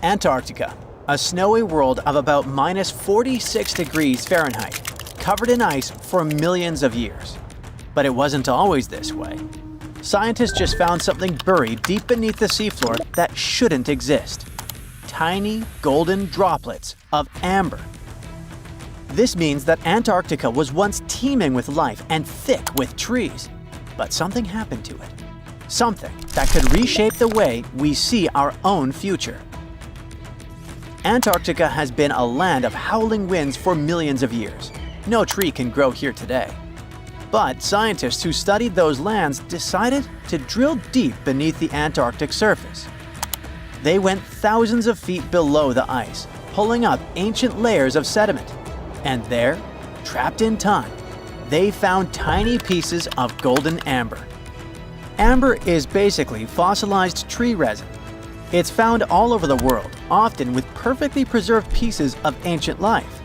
Antarctica, a snowy world of about -46 degrees Fahrenheit, covered in ice for millions of years. But it wasn't always this way. Scientists just found something buried deep beneath the seafloor that shouldn't exist. Tiny golden droplets of amber. This means that Antarctica was once teeming with life and thick with trees. But something happened to it. Something that could reshape the way we see our own future. Antarctica has been a land of howling winds for millions of years. No tree can grow here today. But scientists who studied those lands decided to drill deep beneath the Antarctic surface. They went thousands of feet below the ice, pulling up ancient layers of sediment. And there, trapped in time, they found tiny pieces of golden amber. Amber is basically fossilized tree resin. It's found all over the world, often with perfectly preserved pieces of ancient life.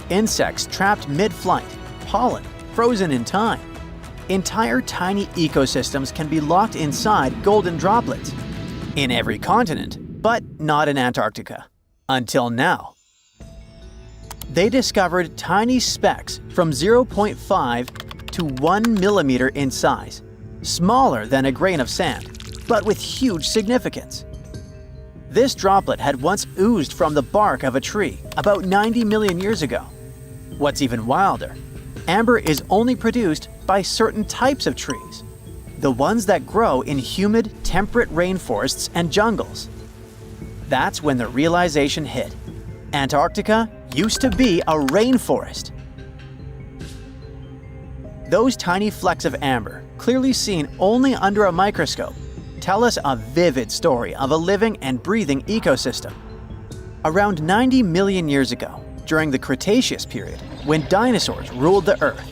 Insects trapped mid-flight, pollen frozen in time. Entire tiny ecosystems can be locked inside golden droplets. In every continent, but not in Antarctica. Until now. They discovered tiny specks from 0.5 to 1 millimeter in size, smaller than a grain of sand, but with huge significance. This droplet had once oozed from the bark of a tree about 90 million years ago. What's even wilder, amber is only produced by certain types of trees, the ones that grow in humid, temperate rainforests and jungles. That's when the realization hit. Antarctica used to be a rainforest. Those tiny flecks of amber, clearly seen only under a microscope, tell us a vivid story of a living and breathing ecosystem. Around 90 million years ago, during the Cretaceous period, when dinosaurs ruled the Earth,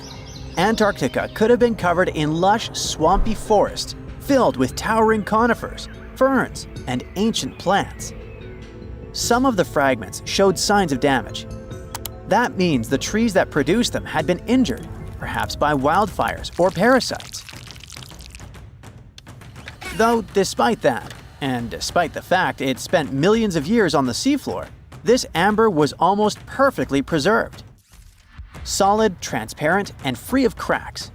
Antarctica could have been covered in lush, swampy forests filled with towering conifers, ferns, and ancient plants. Some of the fragments showed signs of damage. That means the trees that produced them had been injured, perhaps by wildfires or parasites. Though despite that, and despite the fact it spent millions of years on the seafloor, this amber was almost perfectly preserved. Solid, transparent, and free of cracks.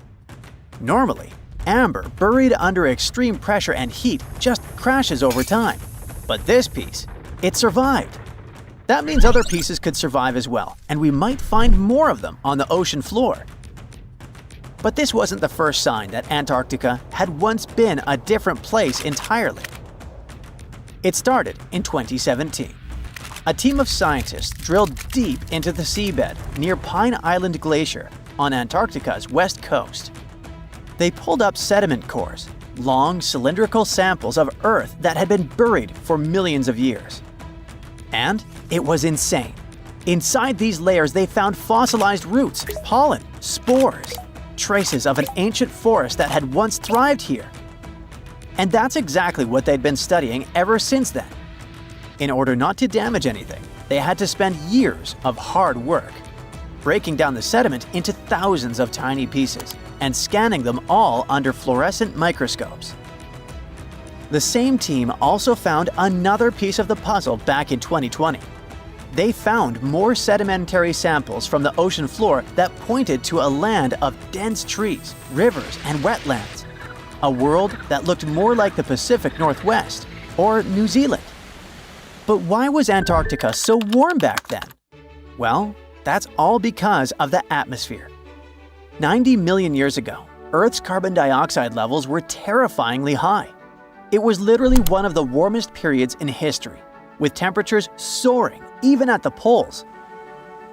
Normally, amber buried under extreme pressure and heat just crashes over time. But this piece, it survived. That means other pieces could survive as well, and we might find more of them on the ocean floor. But this wasn't the first sign that Antarctica had once been a different place entirely. It started in 2017. A team of scientists drilled deep into the seabed near Pine Island Glacier on Antarctica's west coast. They pulled up sediment cores, long cylindrical samples of Earth that had been buried for millions of years. And it was insane. Inside these layers they found fossilized roots, pollen, spores, traces of an ancient forest that had once thrived here. And that's exactly what they'd been studying ever since then. In order not to damage anything, they had to spend years of hard work, breaking down the sediment into thousands of tiny pieces and scanning them all under fluorescent microscopes. The same team also found another piece of the puzzle back in 2020. They found more sedimentary samples from the ocean floor that pointed to a land of dense trees, rivers, and wetlands. A world that looked more like the Pacific Northwest or New Zealand. But why was Antarctica so warm back then? Well, that's all because of the atmosphere. 90 million years ago, Earth's carbon dioxide levels were terrifyingly high. It was literally one of the warmest periods in history, with temperatures soaring even at the poles.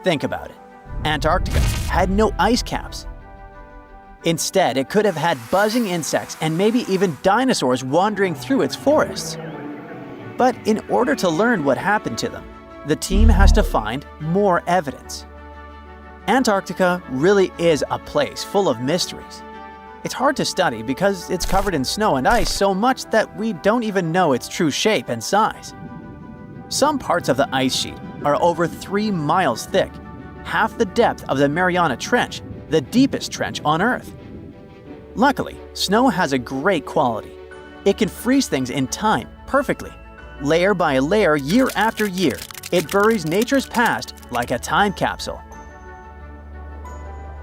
Think about it. Antarctica had no ice caps. Instead, it could have had buzzing insects and maybe even dinosaurs wandering through its forests. But in order to learn what happened to them, the team has to find more evidence. Antarctica really is a place full of mysteries. It's hard to study because it's covered in snow and ice so much that we don't even know its true shape and size. Some parts of the ice sheet are over 3 miles thick, half the depth of the Mariana Trench, the deepest trench on Earth. Luckily, snow has a great quality. It can freeze things in time perfectly, Layer by layer, year after year, it buries nature's past like a time capsule.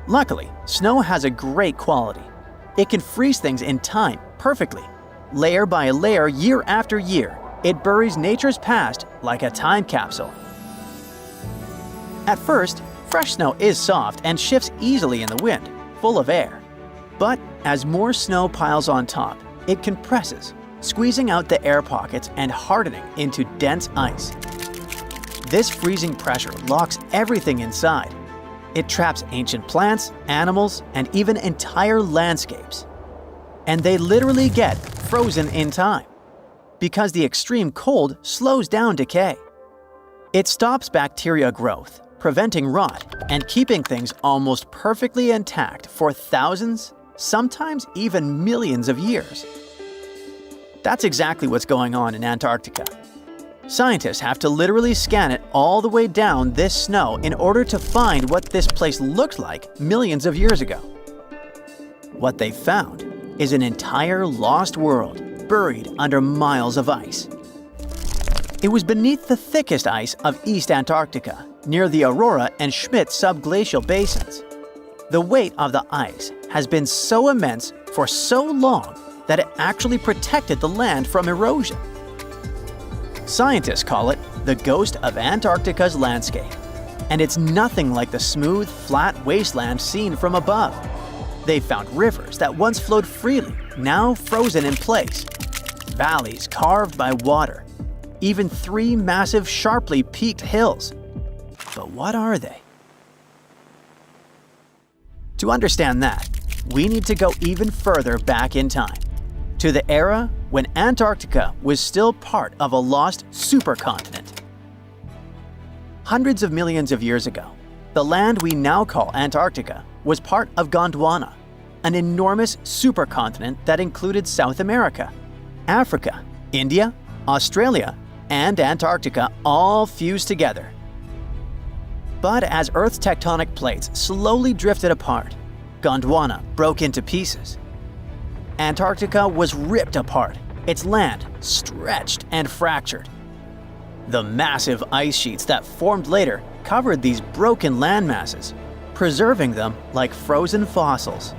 Luckily, snow has a great quality. It can freeze things in time perfectly. Layer by layer, year after year, it buries nature's past like a time capsule. At first, fresh snow is soft and shifts easily in the wind, full of air. But as more snow piles on top, it compresses, squeezing out the air pockets and hardening into dense ice. This freezing pressure locks everything inside. It traps ancient plants, animals, and even entire landscapes. And they literally get frozen in time, because the extreme cold slows down decay. It stops bacteria growth, preventing rot, and keeping things almost perfectly intact for thousands, sometimes even millions of years. That's exactly what's going on in Antarctica. Scientists have to literally scan it all the way down this snow in order to find what this place looked like millions of years ago. What they found is an entire lost world buried under miles of ice. It was beneath the thickest ice of East Antarctica, near the Aurora and Schmidt subglacial basins. The weight of the ice has been so immense for so long that it actually protected the land from erosion. Scientists call it the ghost of Antarctica's landscape, and it's nothing like the smooth, flat wasteland seen from above. They found rivers that once flowed freely, now frozen in place, valleys carved by water, even 3 massive, sharply peaked hills. But what are they? To understand that, we need to go even further back in time, to the era when Antarctica was still part of a lost supercontinent. Hundreds of millions of years ago, the land we now call Antarctica was part of Gondwana, an enormous supercontinent that included South America, Africa, India, Australia, and Antarctica all fused together. But as Earth's tectonic plates slowly drifted apart, Gondwana broke into pieces. Antarctica was ripped apart, its land stretched and fractured. The massive ice sheets that formed later covered these broken landmasses, preserving them like frozen fossils.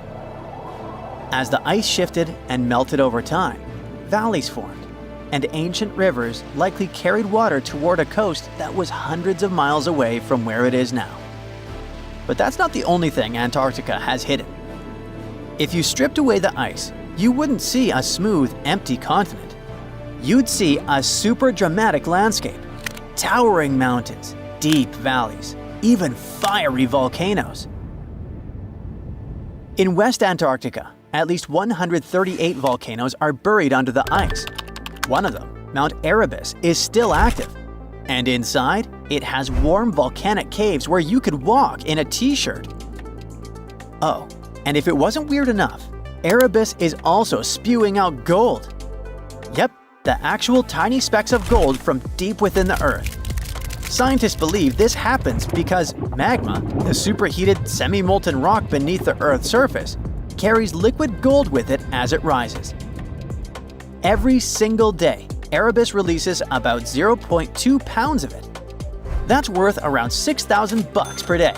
As the ice shifted and melted over time, valleys formed, and ancient rivers likely carried water toward a coast that was hundreds of miles away from where it is now. But that's not the only thing Antarctica has hidden. If you stripped away the ice, you wouldn't see a smooth, empty continent. You'd see a super dramatic landscape, towering mountains, deep valleys, even fiery volcanoes. In West Antarctica, at least 138 volcanoes are buried under the ice. One of them, Mount Erebus, is still active. And inside, it has warm volcanic caves where you could walk in a t-shirt. Oh, and if it wasn't weird enough, Erebus is also spewing out gold. Yep, the actual tiny specks of gold from deep within the Earth. Scientists believe this happens because magma, the superheated semi-molten rock beneath the Earth's surface, carries liquid gold with it as it rises. Every single day, Erebus releases about 0.2 pounds of it. That's worth around $6,000 per day.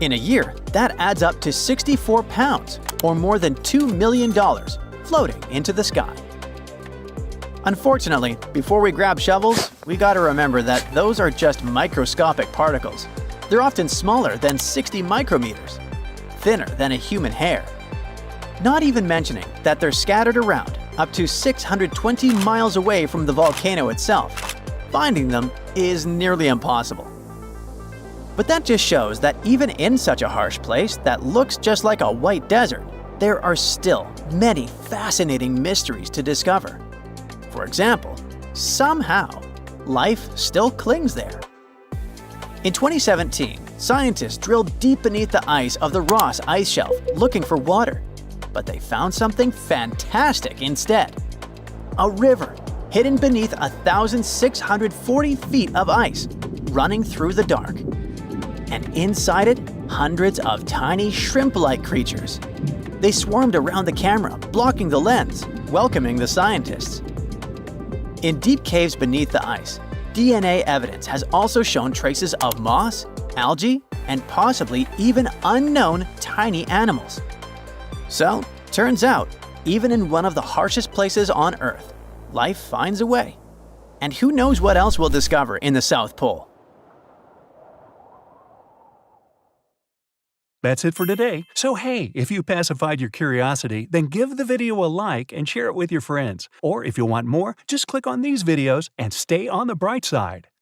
In a year, that adds up to 64 pounds, or more than $2 million, floating into the sky. Unfortunately, before we grab shovels, we gotta remember that those are just microscopic particles. They're often smaller than 60 micrometers, thinner than a human hair. Not even mentioning that they're scattered around up to 620 miles away from the volcano itself. Finding them is nearly impossible. But that just shows that even in such a harsh place that looks just like a white desert, there are still many fascinating mysteries to discover. For example, somehow, life still clings there. In 2017, scientists drilled deep beneath the ice of the Ross Ice Shelf looking for water, but they found something fantastic instead. A river hidden beneath 1,640 feet of ice, running through the dark. And inside it, hundreds of tiny shrimp-like creatures. They swarmed around the camera, blocking the lens, welcoming the scientists. In deep caves beneath the ice, DNA evidence has also shown traces of moss, algae, and possibly even unknown tiny animals. So, turns out, even in one of the harshest places on Earth, life finds a way. And who knows what else we'll discover in the South Pole? That's it for today. So hey, if you pacified your curiosity, then give the video a like and share it with your friends. Or if you want more, just click on these videos and stay on the bright side.